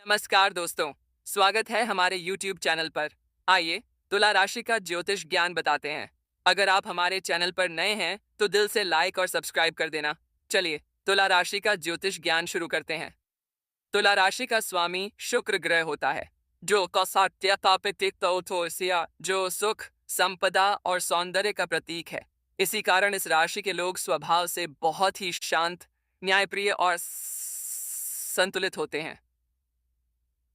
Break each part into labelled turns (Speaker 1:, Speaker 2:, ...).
Speaker 1: नमस्कार दोस्तों। स्वागत है हमारे YouTube चैनल पर। आइए तुला राशि का ज्योतिष ज्ञान बताते हैं। अगर आप हमारे चैनल पर नए हैं तो दिल से लाइक और सब्सक्राइब कर देना। चलिए तुला राशि का ज्योतिष ज्ञान शुरू करते हैं। तुला राशि का स्वामी शुक्र ग्रह होता है, जो जो सुख, संपदा और सौंदर्य का प्रतीक है। इसी कारण इस राशि के लोग स्वभाव से बहुत ही शांत, न्यायप्रिय और संतुलित होते हैं।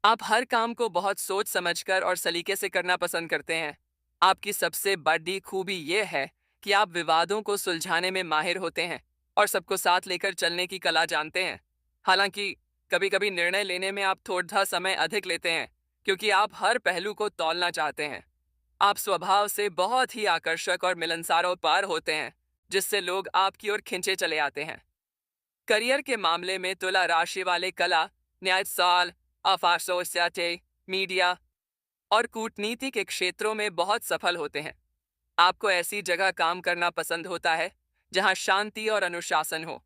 Speaker 1: आप हर काम को बहुत सोच समझकर और सलीके से करना पसंद करते हैं। आपकी सबसे बड़ी खूबी यह है कि आप विवादों को सुलझाने में माहिर होते हैं और सबको साथ लेकर चलने की कला जानते हैं। हालांकि कभी कभी निर्णय लेने में आप थोड़ा समय अधिक लेते हैं, क्योंकि आप हर पहलू को तौलना चाहते हैं। आप स्वभाव से बहुत ही आकर्षक और मिलनसार पार होते हैं, जिससे लोग आपकी ओर खिंचे चले आते हैं। करियर के मामले में तुला राशि वाले कला, न्यायशास्त्र, अफासोस्याटे, मीडिया और कूटनीति के क्षेत्रों में बहुत सफल होते हैं। आपको ऐसी जगह काम करना पसंद होता है जहां शांति और अनुशासन हो।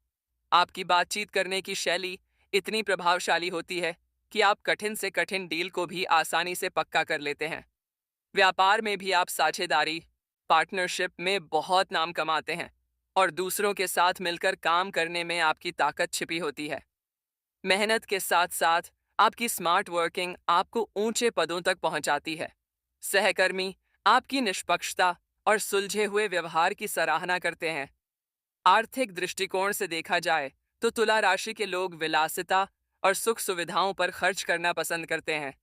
Speaker 1: आपकी बातचीत करने की शैली इतनी प्रभावशाली होती है कि आप कठिन से कठिन डील को भी आसानी से पक्का कर लेते हैं। व्यापार में भी आप साझेदारी, पार्टनरशिप में बहुत नाम कमाते हैं और दूसरों के साथ मिलकर काम करने में आपकी ताकत छिपी होती है। मेहनत के साथ साथ आपकी स्मार्ट वर्किंग आपको ऊंचे पदों तक पहुंचाती है। सहकर्मी आपकी निष्पक्षता और सुलझे हुए व्यवहार की सराहना करते हैं। आर्थिक दृष्टिकोण से देखा जाए तो तुला राशि के लोग विलासिता और सुख सुविधाओं पर खर्च करना पसंद करते हैं।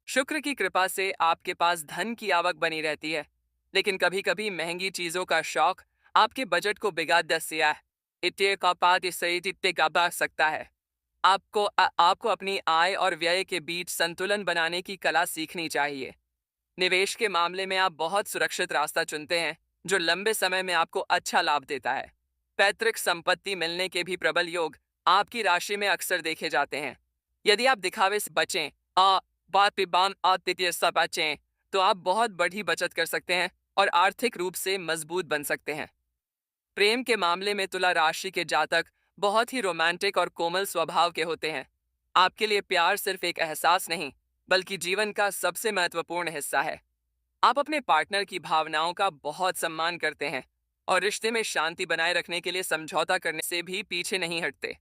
Speaker 1: शुक्र की कृपा से आपके पास धन की आवक बनी रहती है, लेकिन कभी कभी महंगी चीजों का शौक आपके बजट को बिगाड़ दिया है। इतने का पात इससे इतने का बढ़ सकता है। आपको अपनी आय और व्यय के बीच संतुलन बनाने की कला सीखनी चाहिए। निवेश के मामले में आप बहुत सुरक्षित रास्ता चुनते हैं, जो लंबे समय में आपको अच्छा लाभ देता है। पैतृक संपत्ति मिलने के भी प्रबल योग आपकी राशि में अक्सर देखे जाते हैं। यदि आप दिखावे से बचें आ बात पिबान आतिथ्य सब बचें, तो आप बहुत बड़ी बचत कर सकते हैं और आर्थिक रूप से मजबूत बन सकते हैं। प्रेम के मामले में तुला राशि के जातक बहुत ही रोमांटिक और कोमल स्वभाव के होते हैं। आपके लिए प्यार सिर्फ एक एहसास नहीं, बल्कि जीवन का सबसे महत्वपूर्ण हिस्सा है। आप अपने पार्टनर की भावनाओं का बहुत सम्मान करते हैं और रिश्ते में शांति बनाए रखने के लिए समझौता करने से भी पीछे नहीं हटते।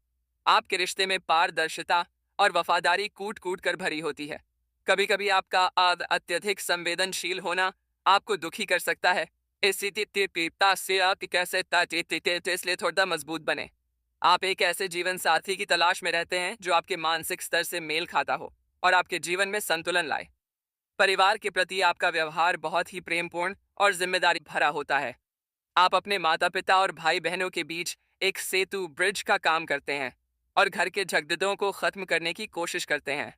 Speaker 1: आपके रिश्ते में पारदर्शिता और वफादारी कूट कूट कर भरी होती है। कभी कभी आपका अत्यधिक संवेदनशील होना आपको दुखी कर सकता है। इसलिए थोड़ा मजबूत बने। आप एक ऐसे जीवन साथी की तलाश में रहते हैं जो आपके मानसिक स्तर से मेल खाता हो और आपके जीवन में संतुलन लाए। परिवार के प्रति आपका व्यवहार बहुत ही प्रेमपूर्ण और जिम्मेदारी भरा होता है। आप अपने माता पिता और भाई बहनों के बीच एक सेतु ब्रिज का काम करते हैं और घर के झगड़ों को खत्म करने की कोशिश करते हैं।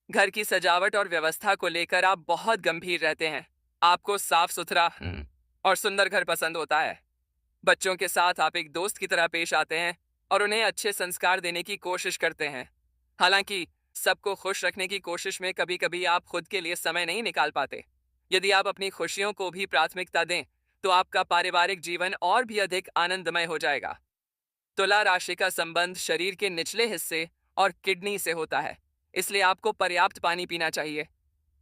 Speaker 1: घर की सजावट और व्यवस्था को लेकर आप बहुत गंभीर रहते हैं। आपको साफ सुथरा और सुंदर घर पसंद होता है। बच्चों के साथ आप एक दोस्त की तरह पेश आते हैं और उन्हें अच्छे संस्कार देने की कोशिश करते हैं। हालांकि सबको खुश रखने की कोशिश में कभी कभी आप खुद के लिए समय नहीं निकाल पाते। यदि आप अपनी खुशियों को भी प्राथमिकता दें तो आपका पारिवारिक जीवन और भी अधिक आनंदमय हो जाएगा। तुला राशि का संबंध शरीर के निचले हिस्से और किडनी से होता है, इसलिए आपको पर्याप्त पानी पीना चाहिए।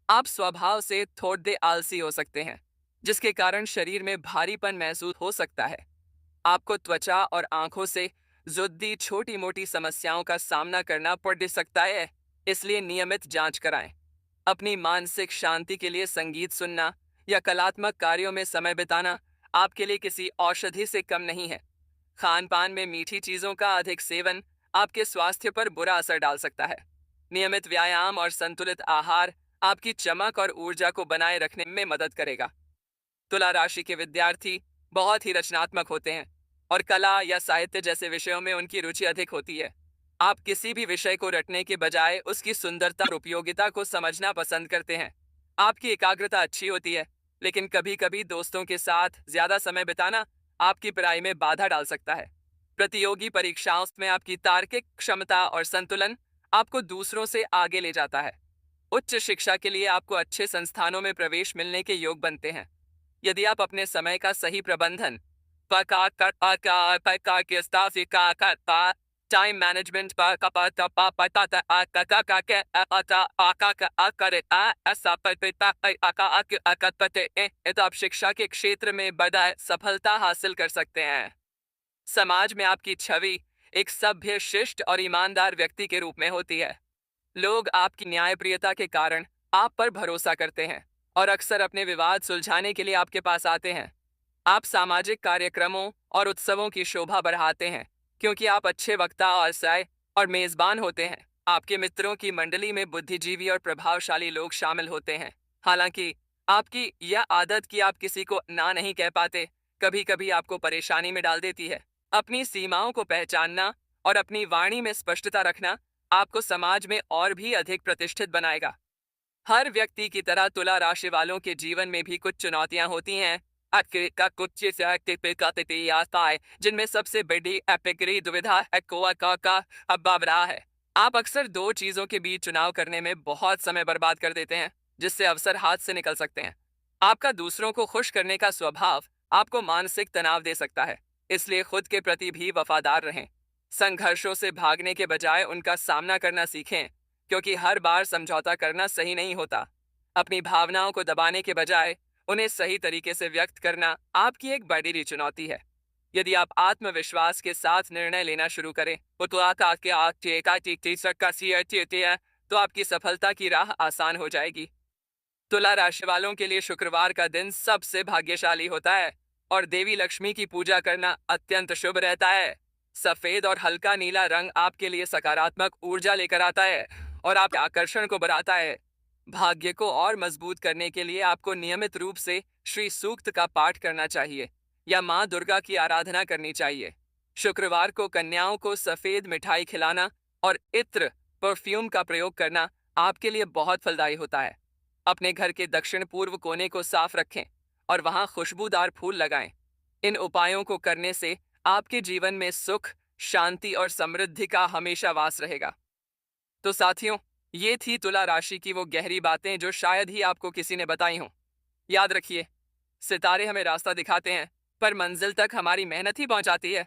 Speaker 1: आप स्वभाव से थोड़े आलसी हो सकते हैं, जिसके कारण शरीर में भारीपन महसूस हो सकता है। आपको त्वचा और आंखों से जुड़ी छोटी मोटी समस्याओं का सामना करना पड़ सकता है, इसलिए नियमित जांच कराएं। अपनी मानसिक शांति के लिए संगीत सुनना या कलात्मक कार्यों में समय बिताना आपके लिए किसी औषधि से कम नहीं है। खान पान में मीठी चीजों का अधिक सेवन आपके स्वास्थ्य पर बुरा असर डाल सकता है। नियमित व्यायाम और संतुलित आहार आपकी चमक और ऊर्जा को बनाए रखने में मदद करेगा। तुला राशि के विद्यार्थी बहुत ही रचनात्मक होते हैं और कला या साहित्य जैसे विषयों में उनकी रुचि अधिक होती है। आप किसी भी विषय को रटने के बजाय उसकी सुंदरता और उपयोगिता को समझना पसंद करते हैं। आपकी एकाग्रता अच्छी होती है, लेकिन कभी कभी दोस्तों के साथ ज्यादा समय बिताना आपकी पढ़ाई में बाधा डाल सकता है। प्रतियोगी परीक्षाओं में आपकी तार्किक क्षमता और संतुलन आपको दूसरों से आगे ले जाता है। उच्च शिक्षा के लिए आपको अच्छे संस्थानों में प्रवेश मिलने के योग बनते हैं। यदि आप अपने समय का सही प्रबंधन टाइम मैनेजमेंट पर कपता पा पता ता आ का का के अता आका का आ करे आ ऐसा पता आका आक आकत पते ए तो आप शिक्षा के क्षेत्र में बड़ा सफलता हासिल कर सकते हैं। समाज में आपकी छवि एक सभ्य, शिष्ट और ईमानदार व्यक्ति के रूप में होती है। लोग आपकी न्यायप्रियता के कारण आप पर भरोसा करते हैं और अक्सर अपने विवाद सुलझाने के लिए आपके पास आते हैं। आप सामाजिक कार्यक्रमों और उत्सवों की शोभा बढ़ाते हैं क्योंकि आप अच्छे वक्ता और सहाय और मेजबान होते हैं। आपके मित्रों की मंडली में बुद्धिजीवी और प्रभावशाली लोग शामिल होते हैं। हालांकि आपकी यह आदत कि आप किसी को ना नहीं कह पाते कभी कभी आपको परेशानी में डाल देती है। अपनी सीमाओं को पहचानना और अपनी वाणी में स्पष्टता रखना आपको समाज में और भी अधिक प्रतिष्ठित बनाएगा। हर व्यक्ति की तरह तुला राशि वालों के जीवन में भी कुछ चुनौतियां होती हैं। का कुछ आता है जिनमें सबसे बड़ी एपिगरी दुविधा का अभाव रहा है। आप अक्सर दो चीजों के बीच चुनाव करने में बहुत समय बर्बाद कर देते हैं जिससे अवसर हाथ से निकल सकते हैं। आपका दूसरों को खुश करने का स्वभाव आपको मानसिक तनाव दे सकता है, इसलिए खुद के प्रति भी वफादार रहें। संघर्षों से भागने के बजाय उनका सामना करना सीखें क्योंकि हर बार समझौता करना सही नहीं होता। अपनी भावनाओं को दबाने के बजाय उन्हें सही तरीके से व्यक्त करना आपकी एक बड़ी चुनौती है। यदि आप आत्मविश्वास के साथ निर्णय लेना शुरू करें तो आपकी सफलता की राह आसान हो जाएगी। तुला राशि वालों के लिए शुक्रवार का दिन सबसे भाग्यशाली होता है और देवी लक्ष्मी की पूजा करना अत्यंत शुभ रहता है। सफेद और हल्का नीला रंग आपके लिए सकारात्मक ऊर्जा लेकर आता है और आपके आकर्षण को बढ़ाता है। भाग्य को और मजबूत करने के लिए आपको नियमित रूप से श्री सूक्त का पाठ करना चाहिए या माँ दुर्गा की आराधना करनी चाहिए। शुक्रवार को कन्याओं को सफेद मिठाई खिलाना और इत्र परफ्यूम का प्रयोग करना आपके लिए बहुत फलदायी होता है। अपने घर के दक्षिण पूर्व कोने को साफ रखें और वहां खुशबूदार फूल लगाएं। इन उपायों को करने से आपके जीवन में सुख, शांति और समृद्धि का हमेशा वास रहेगा। तो साथियों, ये थी तुला राशि की वो गहरी बातें जो शायद ही आपको किसी ने बताई हों। याद रखिए, सितारे हमें रास्ता दिखाते हैं पर मंजिल तक हमारी मेहनत ही पहुंचाती है।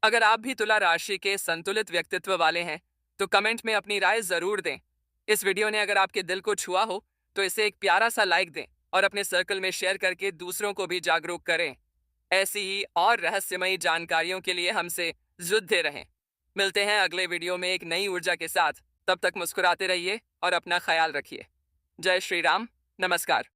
Speaker 1: अगर आप भी तुला राशि के संतुलित व्यक्तित्व वाले हैं तो कमेंट में अपनी राय जरूर दें। इस वीडियो ने अगर आपके दिल को छुआ हो तो इसे एक प्यारा सा लाइक दें और अपने सर्कल में शेयर करके दूसरों को भी जागरूक करें। ऐसी ही और रहस्यमयी जानकारियों के लिए हमसे जुड़ते रहें। मिलते हैं अगले वीडियो में एक नई ऊर्जा के साथ। तब तक मुस्कुराते रहिए और अपना ख्याल रखिए। जय श्री राम। नमस्कार।